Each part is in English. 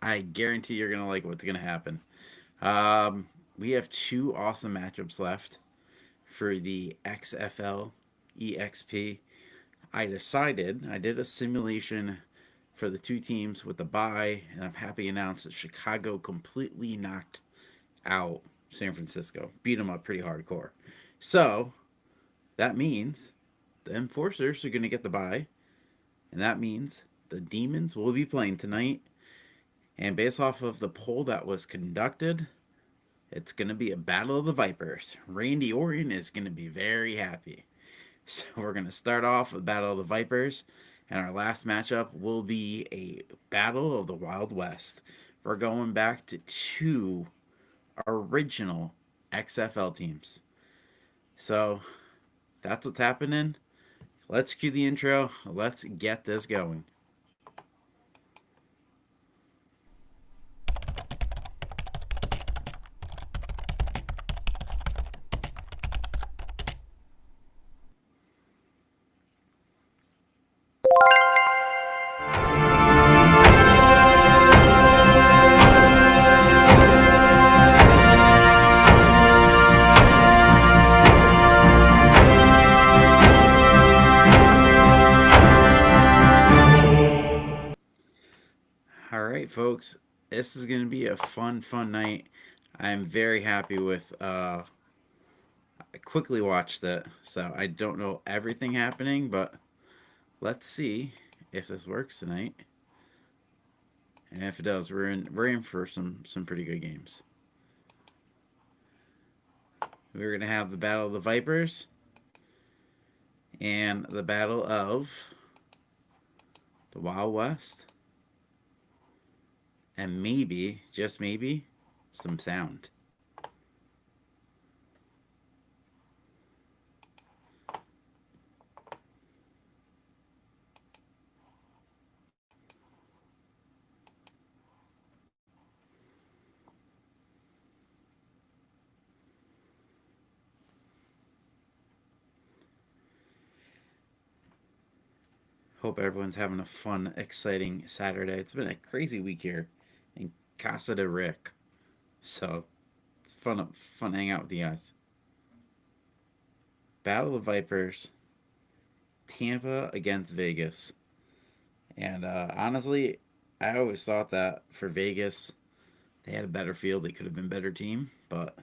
I guarantee you're gonna like what's gonna happen. Um, we have two awesome matchups left for the XFL EXP. I did a simulation for the two teams with the bye, and I'm happy to announce that Chicago completely knocked out San Francisco, beat them up pretty hardcore. So that means the Enforcers are going to get the bye, and that means the Demons will be playing tonight. And based off of the poll that was conducted, it's going to be a battle of the Vipers. Randy Orton is going to be very happy. So we're going to start off with Battle of the Vipers, and our last matchup will be a Battle of the Wild West. We're going back to two original XFL teams. So that's what's happening. Let's cue the intro. Let's get this going. All right, folks. This is going to be a fun night. I'm very happy with. I quickly watched it, so I don't know everything happening, but let's see if this works tonight. And if it does, we're in for some pretty good games. We're gonna have the Battle of the Vipers and the Battle of the Wild West, and maybe, just maybe, some sound. Hope everyone's having a fun, exciting Saturday. It's been a crazy week here in Casa de Rick, so it's fun hanging out with you guys. Battle of Vipers, Tampa against Vegas. And honestly, I always thought that for Vegas, they had a better field. They could have been a better team, but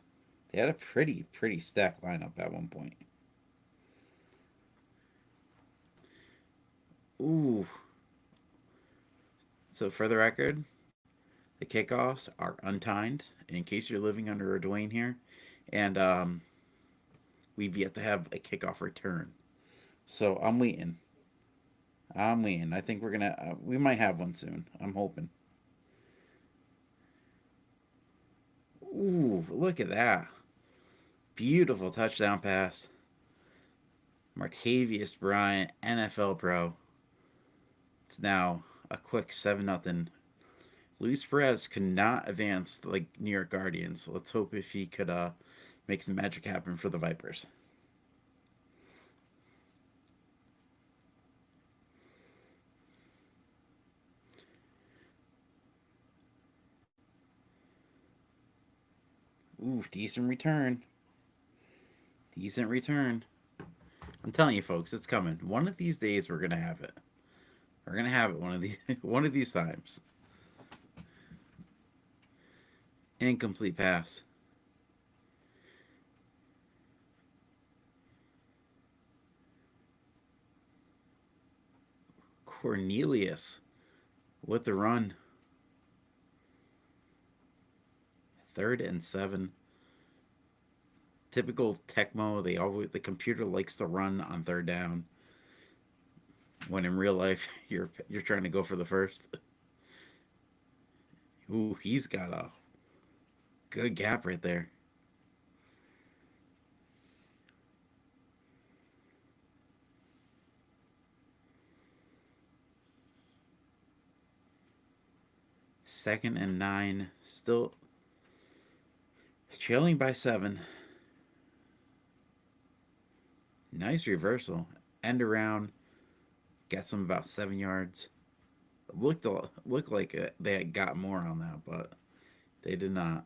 they had a pretty stacked lineup at one point. Ooh. So for the record, the kickoffs are untimed. In case you're living under a Dwayne here, and we've yet to have a kickoff return. So I'm waiting. I'm waiting. I think we might have one soon. I'm hoping. Ooh, look at that. Beautiful touchdown pass. Martavius Bryant, NFL pro. It's now a quick 7-0. Luis Perez could not advance like New York Guardians. Let's hope if he could make some magic happen for the Vipers. Ooh, decent return. Decent return. I'm telling you, folks, it's coming. One of these days, we're gonna have it. We're gonna have it one of these one of these times. Incomplete pass. Cornelius with the run. 3rd and 7. Typical Tecmo. The computer likes to run on third down. When in real life, you're trying to go for the first. Ooh, he's got a good gap right there. 2nd and 9. Still trailing by 7. Nice reversal. End around. Gets him about 7 yards. Looked like they had got more on that, but they did not.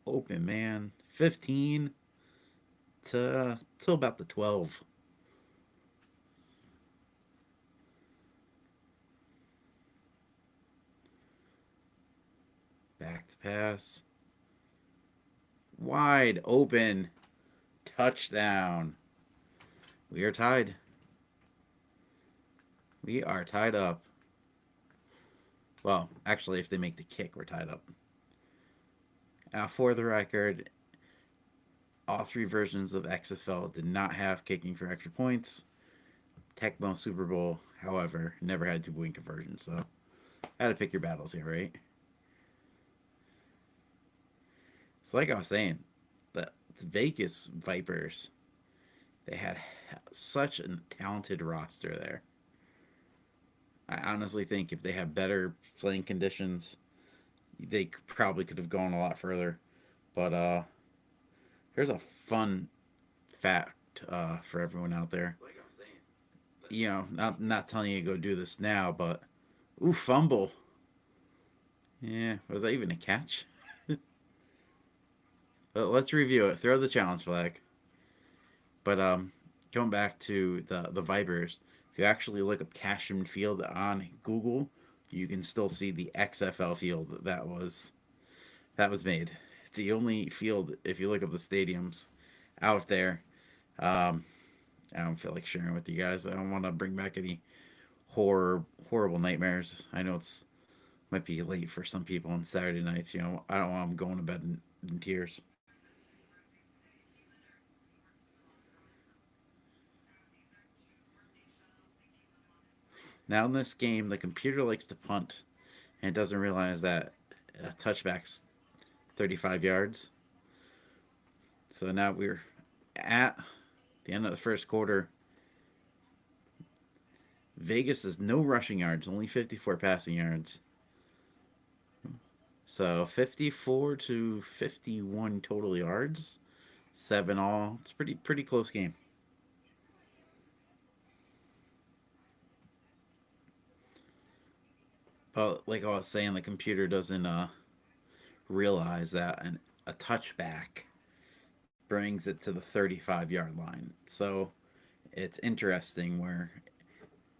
Open man, 15 to till about the 12. Back to pass, wide open, touchdown. We are tied. We are tied up. Well, actually, if they make the kick, we're tied up. Now, for the record, all three versions of XFL did not have kicking for extra points. Tecmo Super Bowl, however, never had two-point conversion. So, had to pick your battles here, right? It's like I was saying, the Vegas Vipers, they had such a talented roster there. I honestly think if they had better playing conditions, they probably could have gone a lot further. But here's a fun fact for everyone out there. Not telling you to go do this now, but ooh, fumble. Yeah, was that even a catch? But let's review it. Throw the challenge flag. But going back to the Vipers, if you actually look up Cashman Field on Google, you can still see the XFL field that was made. It's the only field if you look up the stadiums out there. Um, I don't feel like sharing with you guys. I don't want to bring back any horrible nightmares. I know it's might be late for some people on Saturday nights. I don't want them going to bed in tears. Now in this game, the computer likes to punt and it doesn't realize that a touchback's 35 yards. So now we're at the end of the first quarter. Vegas is no rushing yards, only 54 passing yards. So 54 to 51 total yards, seven all. It's pretty close game. But like I was saying, the computer doesn't realize that a touchback brings it to the 35-yard line. So it's interesting where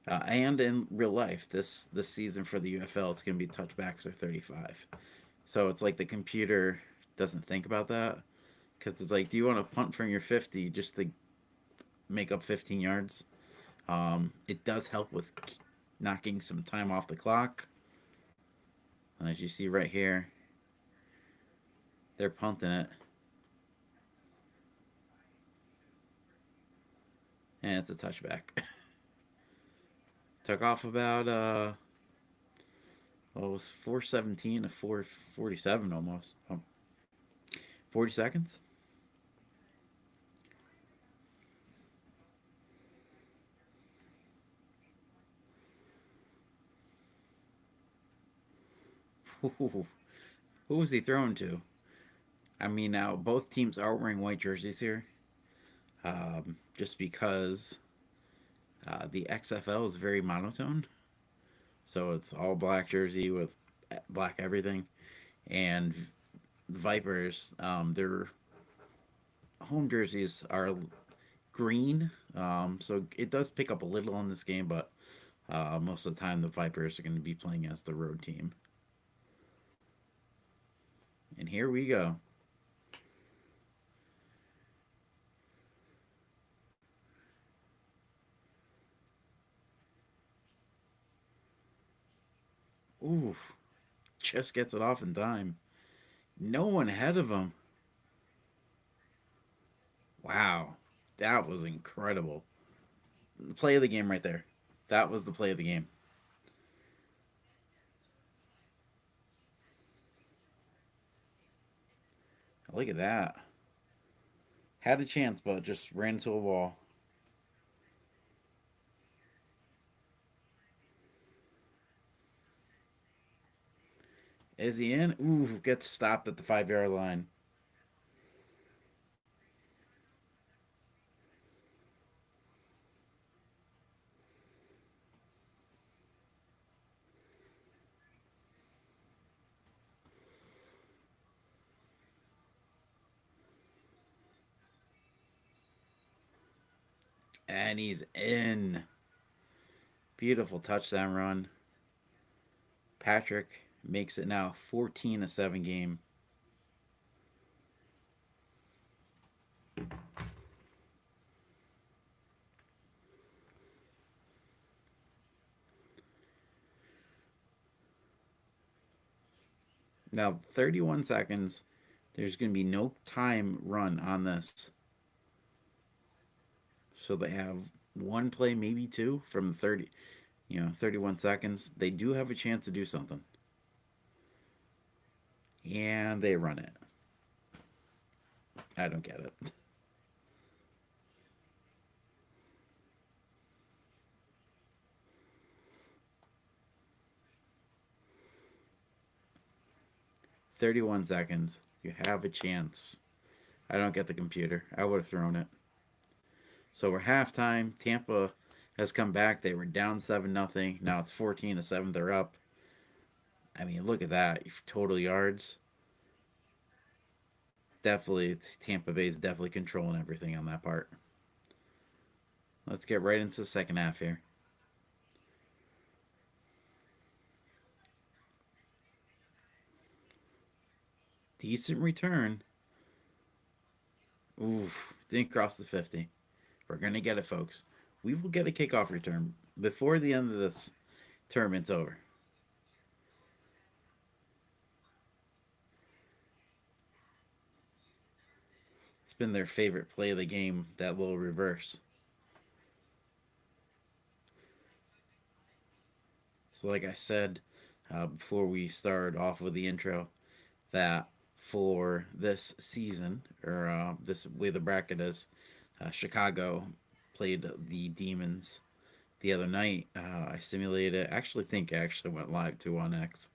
and in real life, this season for the UFL, it's going to be touchbacks or 35. So it's like the computer doesn't think about that because it's like, do you want to punt from your 50 just to make up 15 yards? It does help with knocking some time off the clock. As you see right here, they're punting it, and it's a touchback. Took off about well, it was 417 to 447 almost. 40 seconds. Ooh, who was he throwing to? I mean, now both teams are wearing white jerseys here, just because the XFL is very monotone. So it's all black jersey with black everything, and Vipers, their home jerseys are green. So it does pick up a little in this game, but most of the time the Vipers are going to be playing as the road team. And here we go. Ooh, just gets it off in time. No one ahead of him. Wow, that was incredible. The play of the game right there. That was the play of the game. Look at that. Had a chance, but just ran to a wall. Is he in? Ooh, gets stopped at the 5 yard line. And he's in. Beautiful touchdown run. Patrick makes it now 14-7 game. Now, 31 seconds. There's going to be no time run on this. So they have one play, maybe two, from the 31 seconds. They do have a chance to do something. And they run it. I don't get it. 31 seconds. You have a chance. I don't get the computer. I would have thrown it. So we're halftime. Tampa has come back. They were down 7-0. Now it's 14-7. They're up. I mean, look at that. Total yards. Definitely, Tampa Bay is definitely controlling everything on that part. Let's get right into the second half here. Decent return. Oof, didn't cross the 50. We're going to get it, folks. We will get a kickoff return before the end of this tournament's over. It's been their favorite play of the game, that little reverse. So, like I said before we started off with the intro, that for this season, or this way the bracket is, Chicago played the Demons the other night. I simulated it. Actually, think I actually went live too on X.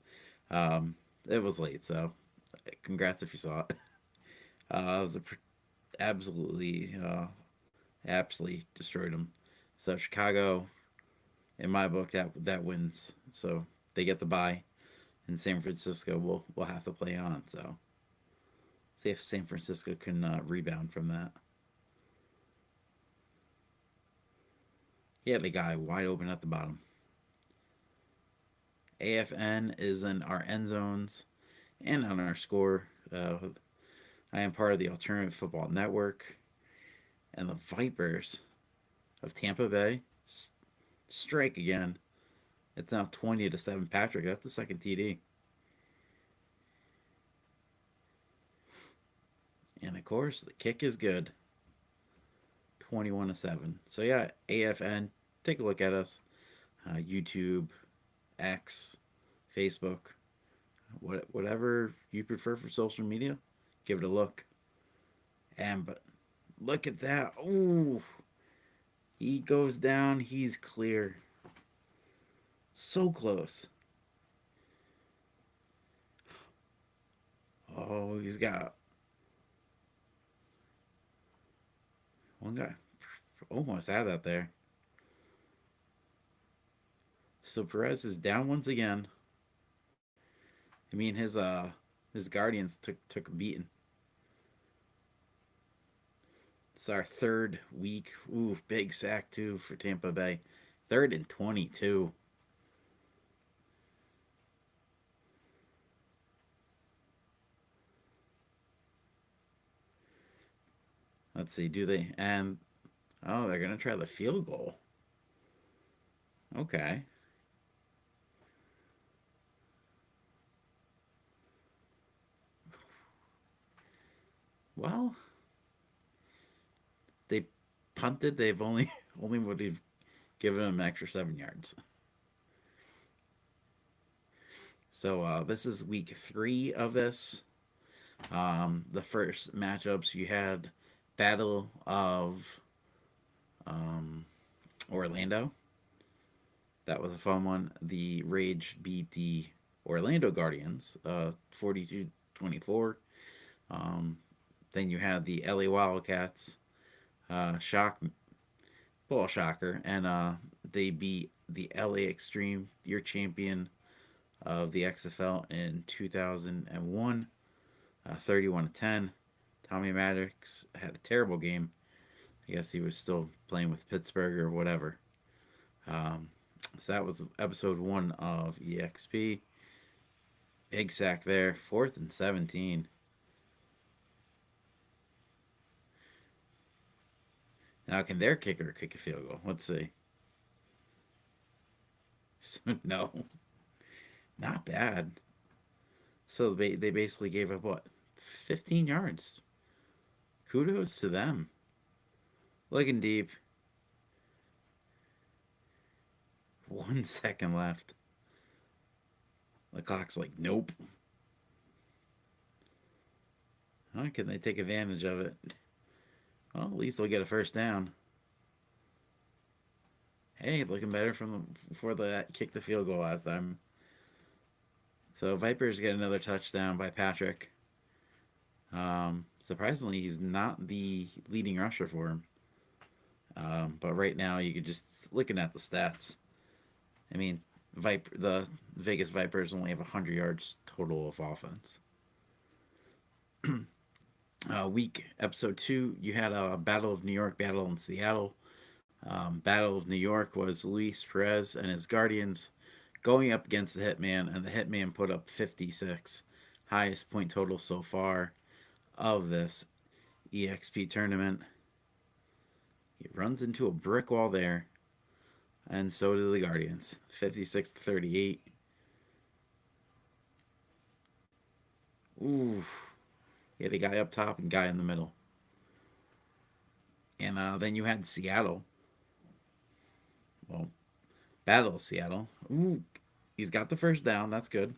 It was late, so congrats if you saw it. It was absolutely destroyed them. So Chicago, in my book, that wins. So they get the bye, and San Francisco will have to play on. So see if San Francisco can rebound from that. He had a guy wide open at the bottom. AFN is in our end zones and on our score. I am part of the Alternative Football Network, and the Vipers of Tampa Bay strike again. It's now 20-7. Patrick, that's the second TD. And of course, the kick is good. 21-7. So yeah, AFN, take a look at us. YouTube, X, Facebook, whatever you prefer for social media, give it a look. But look at that. Ooh. He goes down. He's clear. So close. Oh, he's got one guy. Almost had that there. So Perez is down once again. I mean, his Guardians took a beating. It's our third week. Ooh, big sack too for Tampa Bay. 3rd and 22. Let's see, do they? And oh, they're gonna try the field goal. Okay. Well, they punted. They've only would have given them an extra 7 yards. So this is week 3 of this. The first matchups you had Battle of Orlando. That was a fun one. The Rage beat the Orlando Guardians 42-24. Then you had the LA Wildcats, ball shocker, and they beat the LA Extreme, your champion of the XFL in 2001, 31-10. Tommy Maddox had a terrible game. I guess he was still playing with Pittsburgh or whatever. Um, so that was episode 1 of EXP. Big sack there, 4th and 17. Now, can their kicker kick a field goal? Let's see. So, no, not bad. So they basically gave up what? 15 yards. Kudos to them. Looking deep. 1 second left. The clock's like, nope. How can they take advantage of it? Well, at least they'll get a first down. Hey, looking better from before the kick the field goal last time. So Vipers get another touchdown by Patrick. Surprisingly, he's not the leading rusher for him. But right now, you could just looking at the stats. I mean, the Vegas Vipers only have 100 yards total of offense. Week episode 2, you had a Battle of New York, Battle in Seattle. Battle of New York was Luis Perez and his Guardians going up against the Hitman, and the Hitman put up 56, highest point total so far of this EXP tournament. He runs into a brick wall there, and so do the Guardians, 56-38. Ooh, he had a guy up top and guy in the middle. And then you had Seattle. Well, Battle of Seattle. Ooh, he's got the first down. That's good.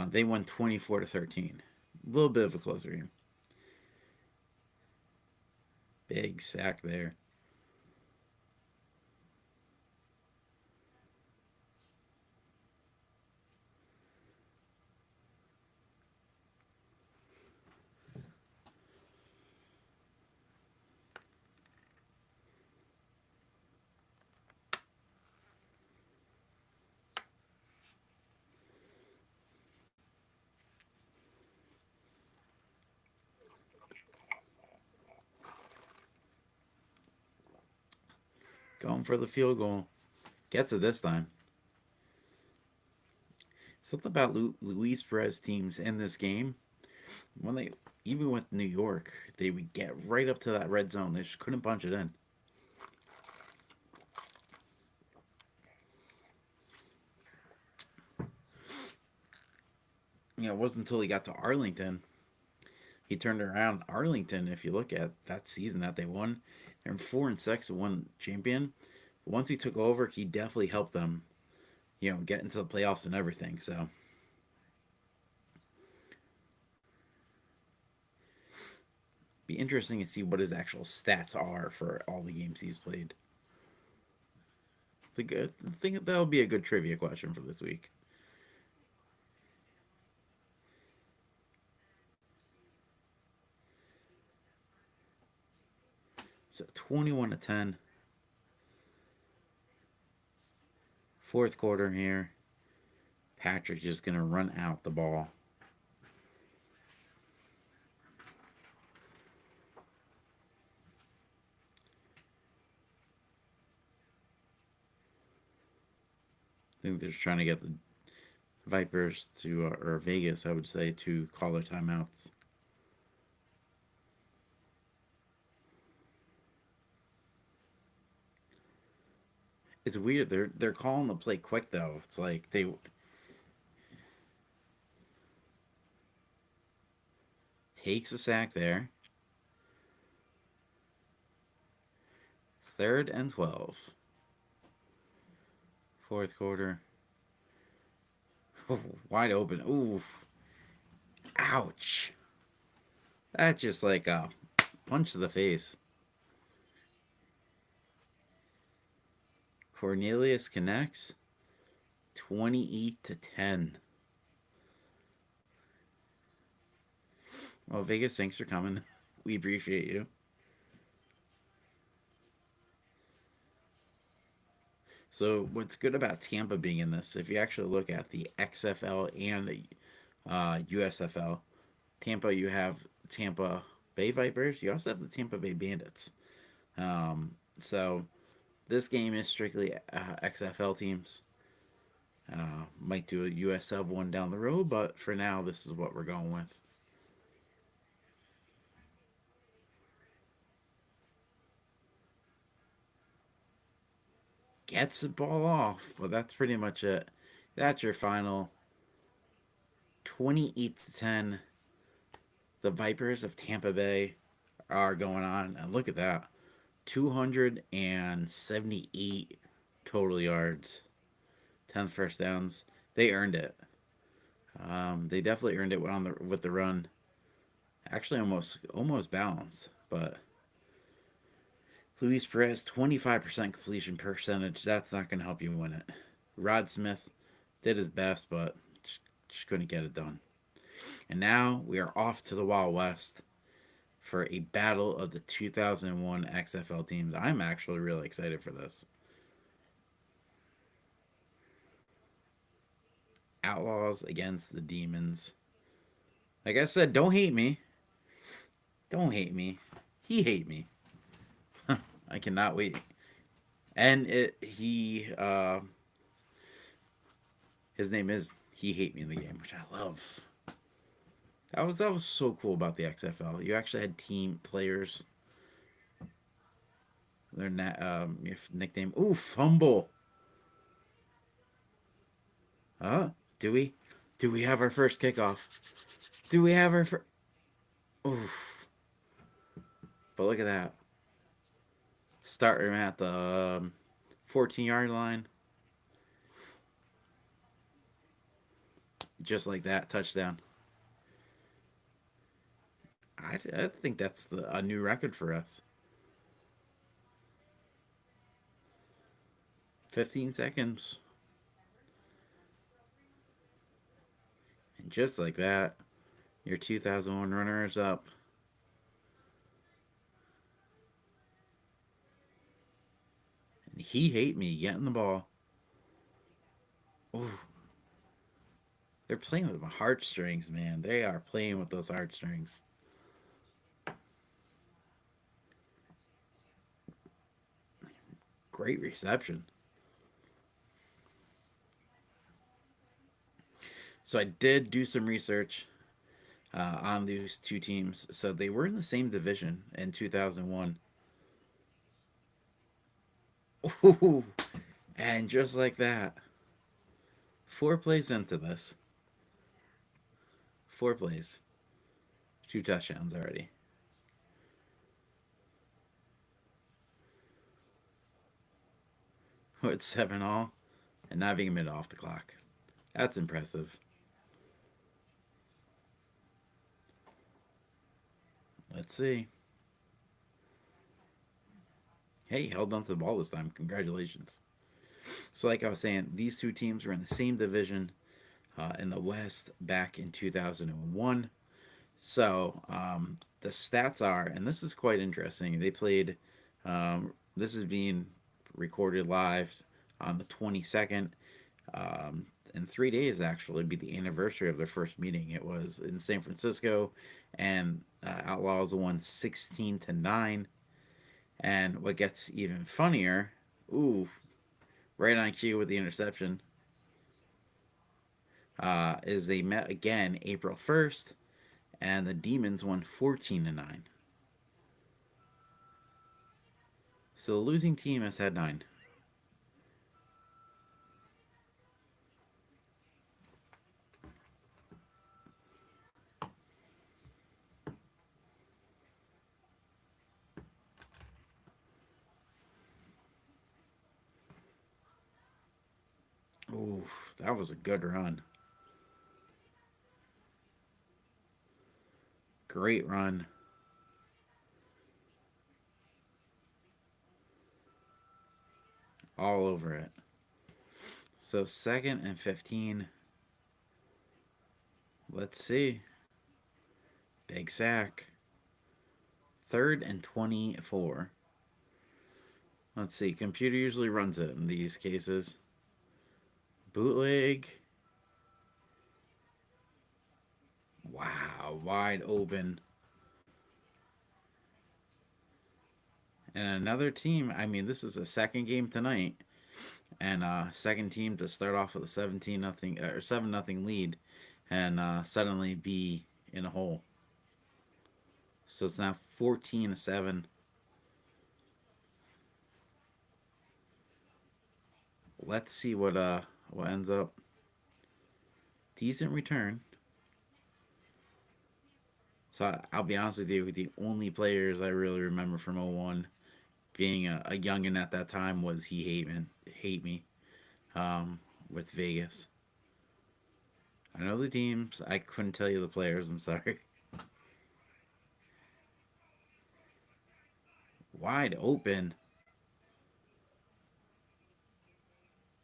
They won 24-13. A little bit of a closer game. Big sack there. Going for the field goal. Gets it this time. Something about Luis Perez teams in this game, when they, even with New York, they would get right up to that red zone. They just couldn't punch it in. It wasn't until he got to Arlington he turned around. Arlington, if you look at that season that they won, they're 4-6 and one champion. Once he took over, he definitely helped them, get into the playoffs and everything. So be interesting to see what his actual stats are for all the games he's played. It's a good. I think that'll be a good trivia question for this week. So 21-10. Fourth quarter here. Patrick just gonna run out the ball. I think they're just trying to get the Vipers to, or Vegas, I would say, to call their timeouts. It's weird. They're calling the play quick though. It's like they takes a sack there. 3rd and 12. Fourth quarter. Oh, wide open. Ooh. Ouch. That just like a punch to the face. Cornelius connects. 28-10. Well, Vegas, thanks for coming. We appreciate you. So, what's good about Tampa being in this, if you actually look at the XFL and the USFL, Tampa, you have Tampa Bay Vipers. You also have the Tampa Bay Bandits. So this game is strictly XFL teams. Might do a USF one down the road, but for now, this is what we're going with. Gets the ball off, but that's pretty much it. That's your final 28-10. The Vipers of Tampa Bay are going on, and look at that, 278 total yards, 10 first downs. They earned it. They definitely earned it with the run. Actually, almost balanced, but Luis Perez 25% completion percentage. That's not going to help you win it. Rod Smith did his best, but just couldn't get it done. And now we are off to the Wild West for a battle of the 2001 XFL teams. I'm actually really excited for this. Outlaws against the Demons. Like I said, don't hate me. Don't hate me. He hate me. I cannot wait. And his name is He Hate Me in the game, which I love. That was so cool about the XFL. You actually had team players. Their nickname. Ooh, fumble. Do we? Do we have our first kickoff? Do we have our first? Oof. But look at that. Starting at the 14-yard line. Just like that, touchdown. I think that's a new record for us. 15 seconds. And just like that, your 2001 runner is up. And He Hate Me getting the ball. Ooh. They're playing with my heartstrings, man. They are playing with those heartstrings. Great reception. So I did do some research on these two teams. So they were in the same division in 2001. Ooh, and just like that, 4 plays into this. 4 plays. 2 touchdowns already. With 7 all and not being a minute off the clock. That's impressive. Let's see. Hey, held on to the ball this time. Congratulations. So, like I was saying, these two teams were in the same division in the West back in 2001. So, the stats are, and this is quite interesting. They played, this is being recorded live on the 22nd. In 3 days, actually, be the anniversary of their first meeting. It was in San Francisco, and Outlaws won 16-9. And what gets even funnier, ooh, right on cue with the interception, is they met again April 1st, and the Demons won 14-9. So the losing team has had 9. Ooh, that was a good run. Great run. All over it. So 2nd and 15. Let's see. Big sack. 3rd and 24. Let's see. Computer usually runs it in these cases. Bootleg. Wow. Wide open. And another team, I mean, this is a second game tonight, and second team to start off with a 17-0 or 7-0 lead, and suddenly be in a hole. So it's now 14-7. Let's see what ends up. Decent return. So I'll be honest with you, the only players I really remember from 01 being a youngin at that time was hate me with Vegas. I know the teams. I couldn't tell you the players. I'm sorry. Wide open.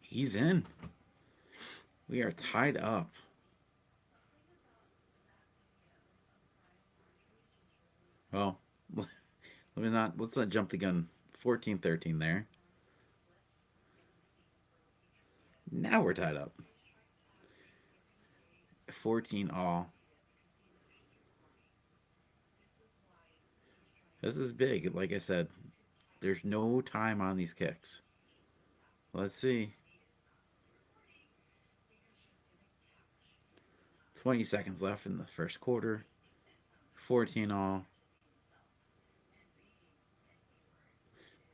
He's in. We are tied up. Well, let's not jump the gun. 14-13 there. Now we're tied up. 14 all. This is big. Like I said, there's no time on these kicks. Let's see. 20 seconds left in the first quarter. 14 all.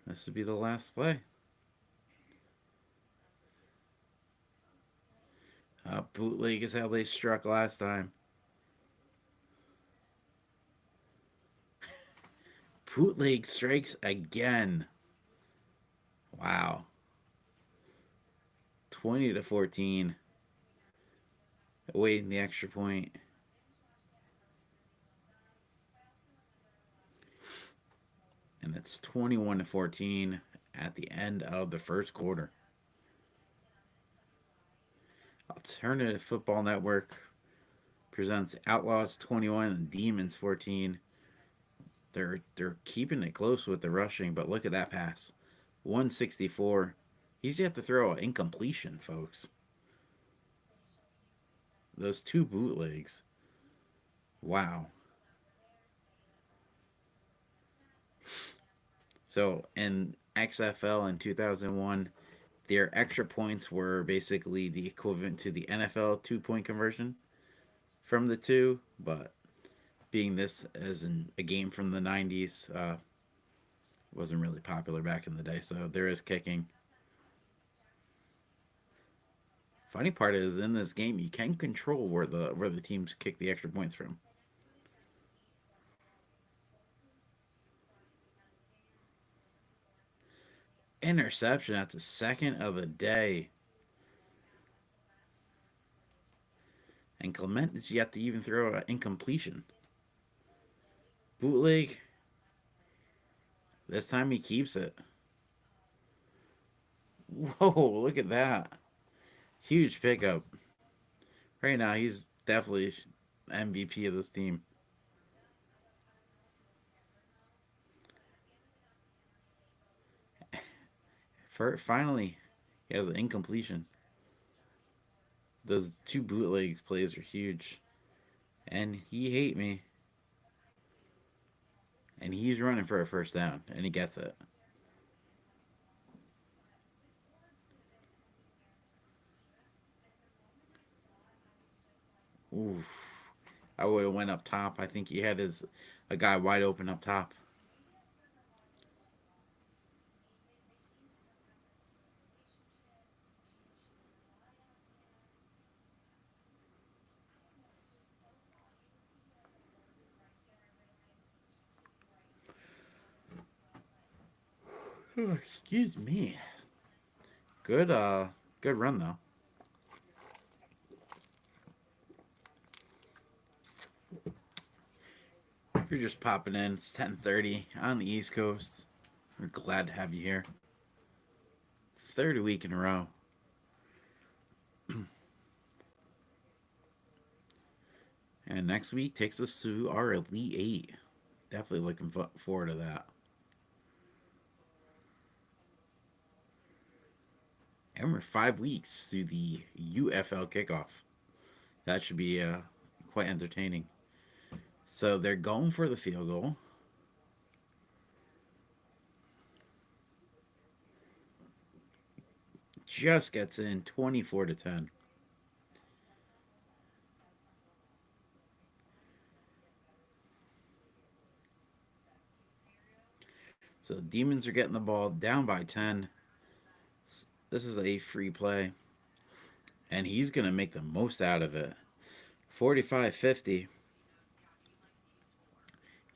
This would be the last play. Bootleg is how they struck last time. Bootleg strikes again. Wow. 20-14. Awaiting the extra point. And it's 21-14 at the end of the first quarter. Alternative Football Network presents Outlaws 21 and Demons 14. They're keeping it close with the rushing, but look at that pass. 164. He's yet to throw an incompletion, folks. Those two bootlegs. Wow. So in XFL in 2001, their extra points were basically the equivalent to the NFL 2 point conversion from the two, but being this as in a game from the 90s wasn't really popular back in the day, so there is kicking. Funny part is in this game you can control where the teams kick the extra points from. Interception. That's the second of the day. And Clement is yet to even throw an incompletion. Bootleg. This time he keeps it. Whoa, look at that. Huge pickup. Right now, he's definitely MVP of this team. Finally, he has an incompletion. Those two bootleg plays are huge. And he hate me. And he's running for a first down, and he gets it. Oof. I would have went up top. I think he had a guy wide open up top. Excuse me. Good run though. If you're just popping in, it's 10:30 on the East Coast. We're glad to have you here. Third week in a row. And next week takes us to our Elite Eight. Definitely looking forward to that. And we're 5 weeks through the UFL kickoff. That should be quite entertaining. So they're going for the field goal. just gets in 24-10. So the Demons are getting the ball down by 10. This is a free play, and he's going to make the most out of it. 45-50.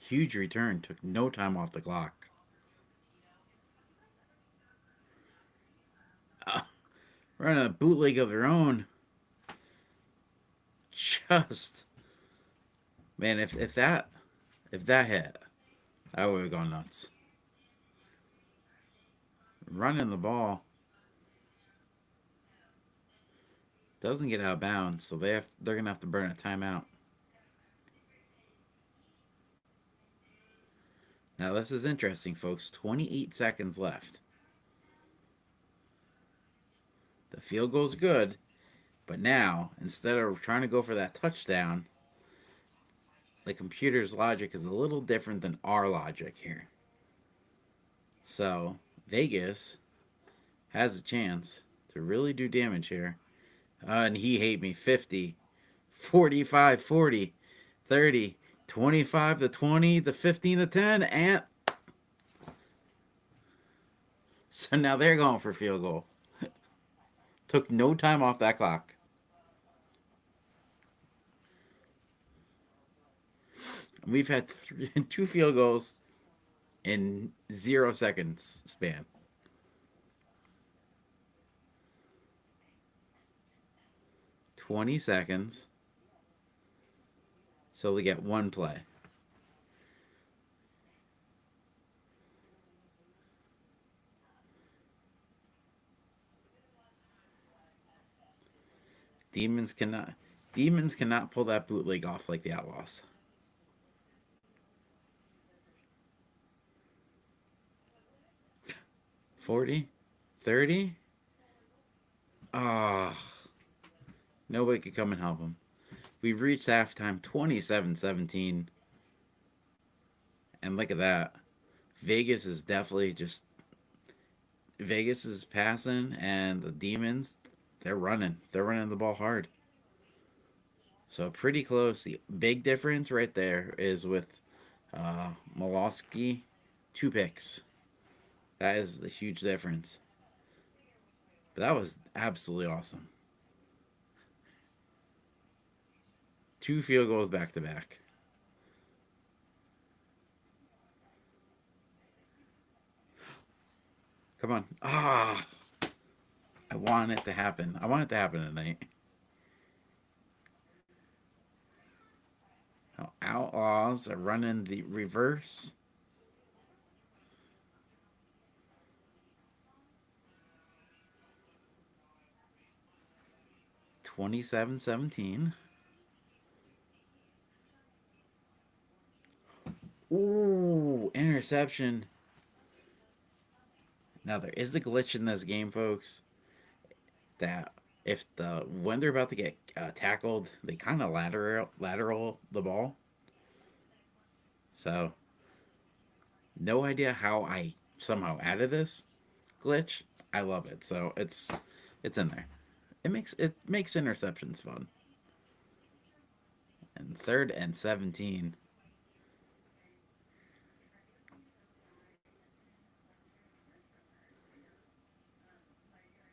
Huge return. Took no time off the clock. Running a bootleg of their own. Just man, if that hit, I would have gone nuts. Running the ball doesn't get out of bounds, so they're gonna have to burn a timeout. Now this is interesting, folks. 28 seconds left. The field goal's good, but now instead of trying to go for that touchdown, the computer's logic is a little different than our logic here. So Vegas has a chance to really do damage here. And he hate me. 50, 45, 40, 30, 25 to 20 to 15 to 10. And so now they're going for field goal. Took no time off that clock. We've had two field goals in 0 seconds span. $20 seconds. So they get one play. Demons cannot pull that bootleg off like the Outlaws. $40, $30. Ah, nobody could come and help him. We've reached halftime 27-17. And look at that. Vegas is definitely just Vegas is passing, and the Demons, they're running. They're running the ball hard. So pretty close. The big difference right there is with Molosky, 2 picks. That is the huge difference. But that was absolutely awesome. 2 field goals back to back. Come on. Ah. I want it to happen. I want it to happen tonight. Outlaws are running the reverse. $27-17. Ooh, interception. Now there is a glitch in this game, folks, that if when they're about to get tackled, they kind of lateral the ball. So no idea how I somehow added this glitch. I love it. So it's in there. It makes interceptions fun. And 3rd and 17.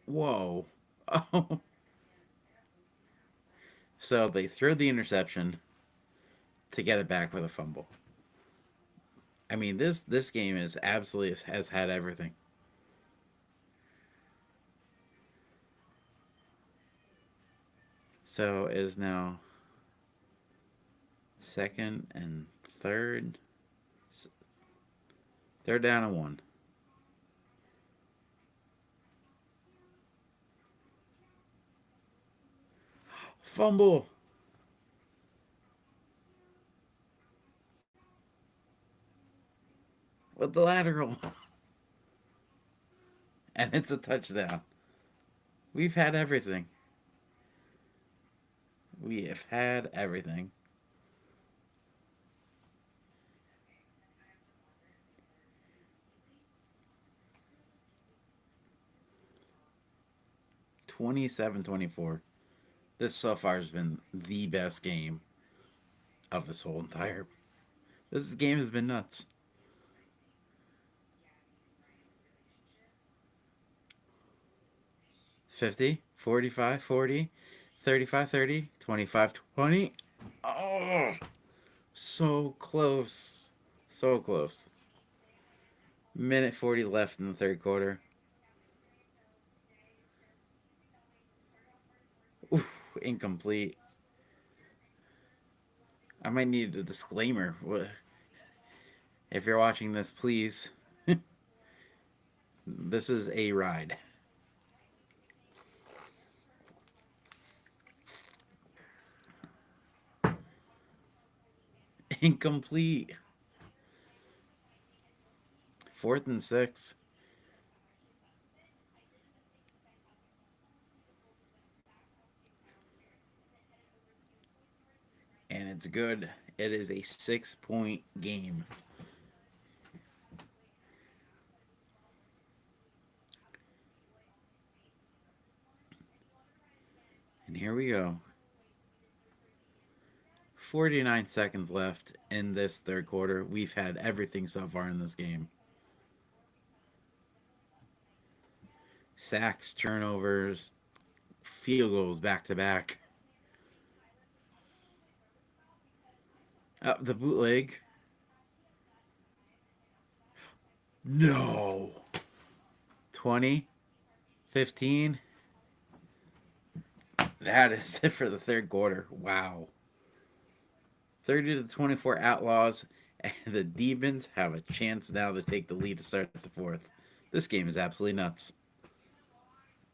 Whoa. Oh. So they throw the interception to get it back with a fumble. I mean, this game is absolutely has had everything. So it is now 2nd and 3rd. 3rd down and 1. Fumble. With the lateral. And it's a touchdown. We've had everything. We have had everything. 27-24. This so far has been the best game of this whole entire. This game has been nuts. 50, 45, 40, 35, 30, 25, 20. Oh, so close. So close. Minute 40 left in the third quarter. Oof, incomplete. I might need a disclaimer. If you're watching this, please. This is a ride. Incomplete. 4th and 6. And it's good. It is a 6-point game. And here we go. 49 seconds left in this third quarter. We've had everything so far in this game. Sacks, turnovers, field goals back to back. The bootleg. No. 20, 15. That is it for the third quarter. Wow. 30-24 Outlaws, and the Demons have a chance now to take the lead to start the fourth. This game is absolutely nuts.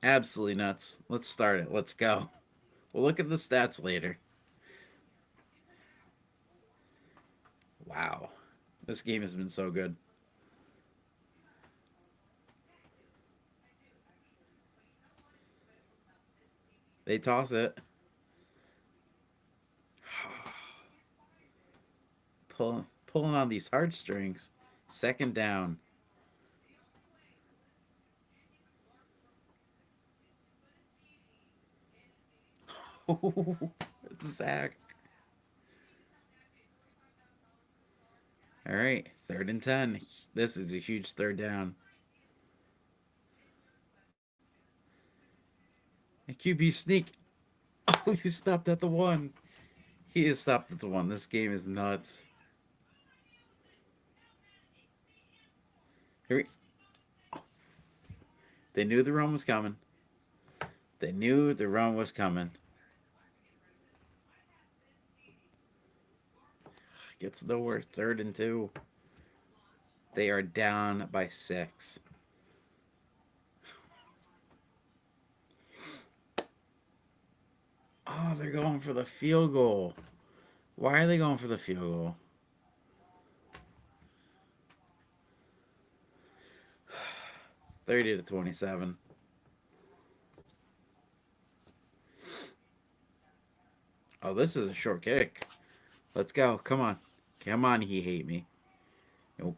Absolutely nuts. Let's start it. Let's go. We'll look at the stats later. Wow. This game has been so good. They toss it. Pulling on these heartstrings. Second down. Zach. All right, 3rd and 10. This is a huge third down. A QB sneak. Oh, he stopped at the 1. He is stopped at the 1. This game is nuts. Here we... They knew the run was coming. They knew the run was coming. Gets nowhere. 3rd and 2. They are down by 6. Oh, they're going for the field goal. Why are they going for the field goal? $30-27. Oh, this is a short kick. Let's go. Come on. Come on, he hate me. Nope.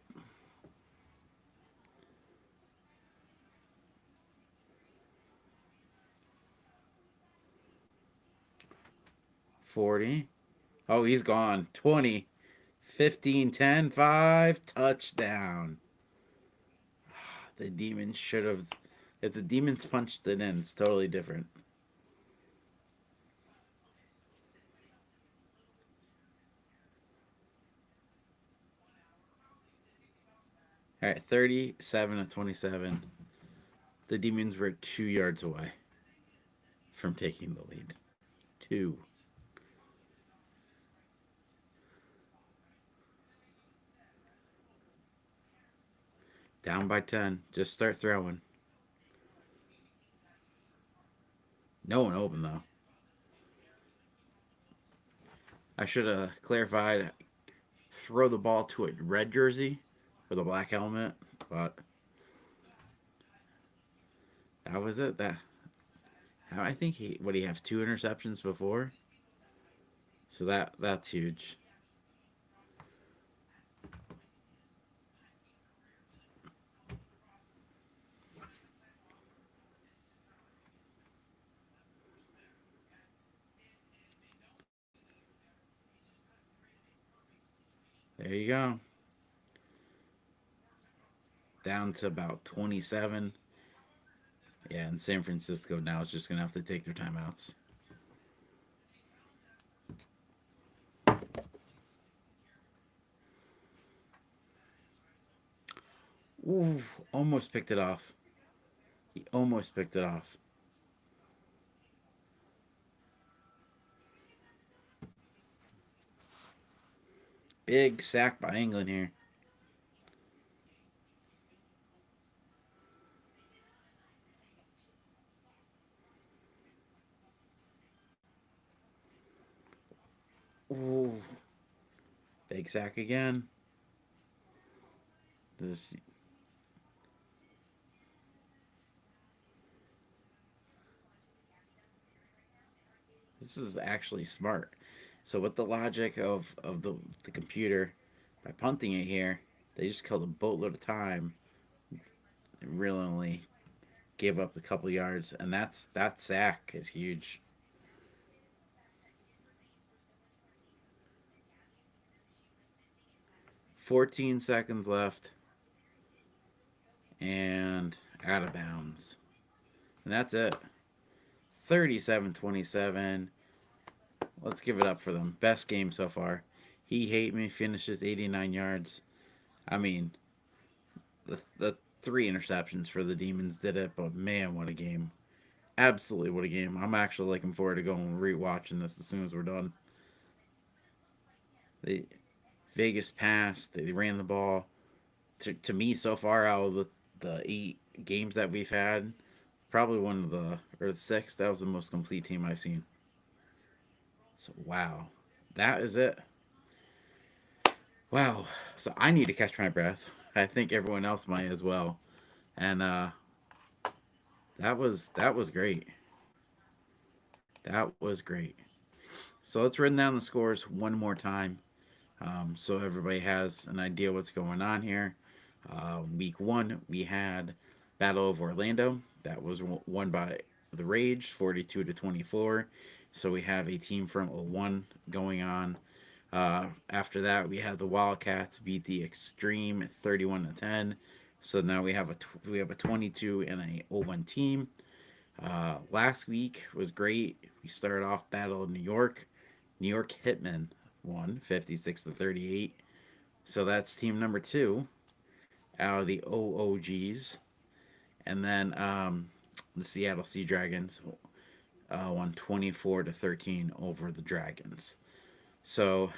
$40. Oh, he's gone. 20. 15, 10, 5. Touchdown. The Demons should have... If the Demons punched it in, it's totally different. All right, 37-27. The Demons were 2 yards away from taking the lead. 2. Down by 10. Just start throwing. No one open, though. I should have clarified. Throw the ball to a red jersey with a black helmet, but that was it. I think he have 2 interceptions before, so that's huge. There you go. Down to about 27. Yeah, and San Francisco now is just going to have to take their timeouts. Ooh, almost picked it off. He almost picked it off. Big sack by England here. Ooh, big sack again. This this is actually smart. So with the logic of the computer, by punting it here, they just killed a boatload of time and really only gave up a couple yards, and that sack is huge. 14 seconds left, and out of bounds. And that's it. 37-27. Let's give it up for them. Best game so far. He Hate Me finishes 89 yards. I mean, the three interceptions for the Demons did it, but man, what a game. Absolutely, what a game. I'm actually looking forward to going and rewatching this as soon as we're done. They Vegas passed. They ran the ball. To me, so far out of the 8 games that we've had, probably one of the or the 6. That was the most complete team I've seen. So wow, that is it. Wow. So I need to catch my breath. I think everyone else might as well. And that was great. That was great. So let's run down the scores one more time, so everybody has an idea what's going on here. Week 1, we had Battle of Orlando. That was won by the Rage, 42-24. So we have a team from 01 going on. After that, we had the Wildcats beat the Extreme 31-10. So now we have a 22 and a 01 team. Last week was great. We started off Battle of New York. New York Hitmen won 56-38. So that's team number 2 out of the OOGs. And then the Seattle Sea Dragons won 24-13 over the Dragons. So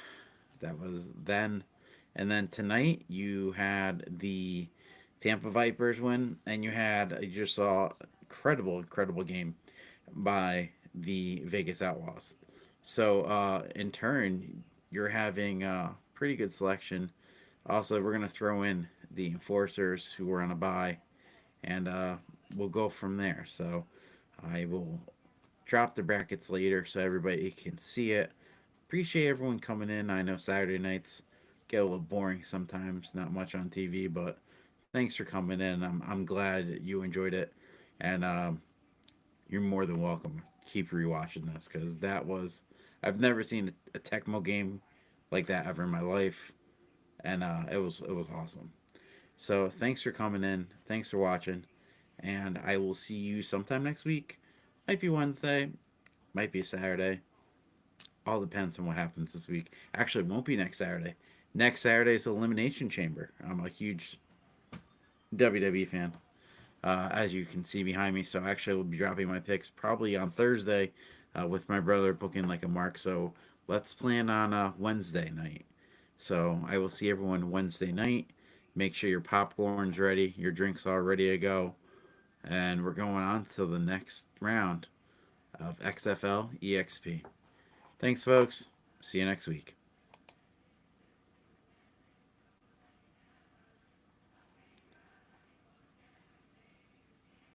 that was then. And then tonight you had the Tampa Vipers win, and you just saw incredible game by the Vegas Outlaws. So in turn, you're having a pretty good selection. Also, we're gonna throw in the Enforcers who were on a bye, and we'll go from there. So I will drop the brackets later so everybody can see it. Appreciate everyone coming in. I know Saturday nights get a little boring sometimes, not much on TV, but thanks for coming in. I'm glad you enjoyed it, and you're more than welcome. Keep rewatching this because that was I've never seen a Tecmo game like that ever in my life, and it was awesome. So thanks for coming in. Thanks for watching, and I will see you sometime next week. Might be Wednesday, might be Saturday. All depends on what happens this week. Actually, it won't be next Saturday. Next Saturday is Elimination Chamber. I'm a huge WWE fan, as you can see behind me. So actually, I will be dropping my picks probably on Thursday with my brother booking like a mark. So let's plan on Wednesday night. So I will see everyone Wednesday night. Make sure your popcorn's ready, your drinks are ready to go, and we're going on to the next round of XFL EXP. Thanks, folks. See you next week.